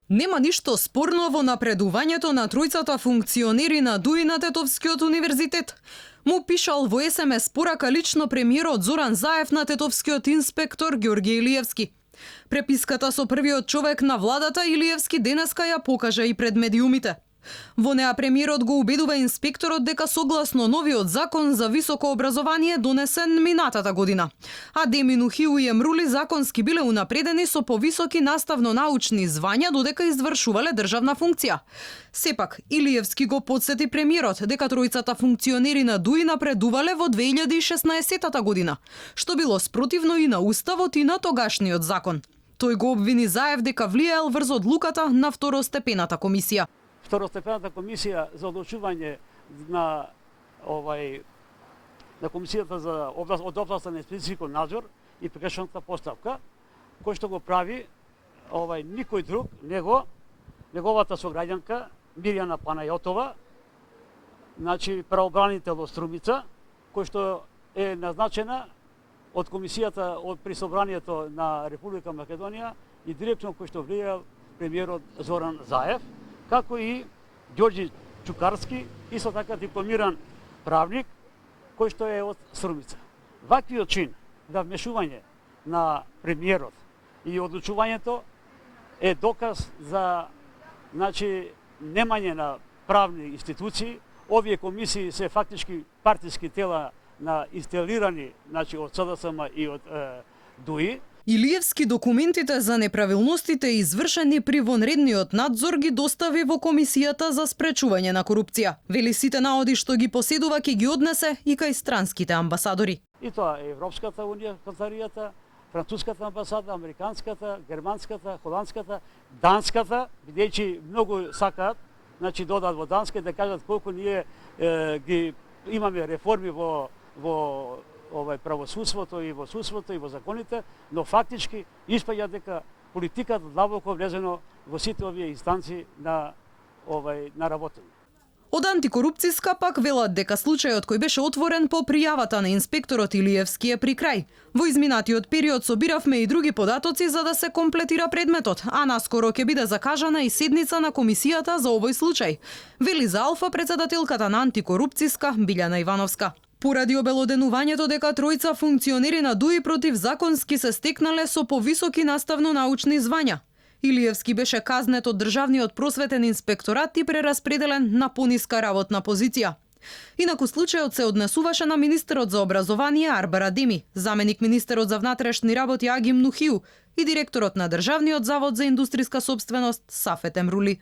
Нема ништо спорно во напредувањето на тројцата функционери на ДУИ на Тетовскиот универзитет. Му пишал во СМС порака лично премиерот Зоран Заев на тетовскиот инспектор Ѓорѓе Илиевски. Преписката со првиот човек на владата Илиевски денеска ја покажа и пред медиумите. Во неа премиерот го убедува инспекторот дека согласно новиот закон за високо образование донесен минатата година, а Демину Хиу и Емрули законски биле унапредени со повисоки наставно-научни звања додека извршувале државна функција. Сепак, Илиевски го подсети премиерот дека тројцата функционери на ДУИ напредувале во 2016 година, што било спротивно и на уставот и на тогашниот закон. Тој го обвини Заев дека влијаел врз одлуката на второстепената комисија. Второстепената комисија за одлучување на комисијата за од областа на инспекцијски надзор и прекршителната постапка, кој што го прави никој друг него неговата сограѓанка Мирјана Панајотова, значи правобранител од Струмица, кој што е назначена од комисијата при собранието на Република Македонија и директно кој што влијаел премиерот Зоран Заев, како и Ѓорѓи Чукарски, исто така дипломиран правник, кој што е од Струмица. Ваквиот чин на вмешување на премиерот и одлучувањето е доказ за немање на правни институции. Овие комисии се фактички партиски тела на инсталирани од СДСМ и од ДУИ. Илиевски документите за неправилностите извршени при вонредниот надзор ги достави во Комисијата за спречување на корупција. Вели сите наоди што ги поседува ќе ги однесе и кај странските амбасадори. И тоа е Европската унија, канцеларијата, француската амбасада, американската, германската, холандската, данската, бидејќи многу сакаат, додат во Данска да кажат колку ние ги имаме реформи во правосудството и во судството и во законите, но фактички испаѓа дека политиката длабоко влезено во сите овие инстанции на работење. Од антикорупцијска пак велат дека случајот кој беше отворен по пријавата на инспекторот Илиевски е при крај. Во изминатиот период собиравме и други податоци за да се комплетира предметот, а наскоро ќе биде закажана и седница на комисијата за овој случај, вели за Алфа председателката на антикорупцијска Билјана Ивановска. Поради обелоденувањето дека тројца функционери на ДУИ противзаконски се стекнале со повисоки наставно-научни звања. Илиевски беше казнет од Државниот просветен инспекторат и прераспределен на пониска работна позиција. Инаку случајот се однесуваше на министерот за образование Арбар Адеми, заменик министерот за внатрешни работи Агим Нухиу и директорот на Државниот завод за индустријска сопственост Сафет Емрули.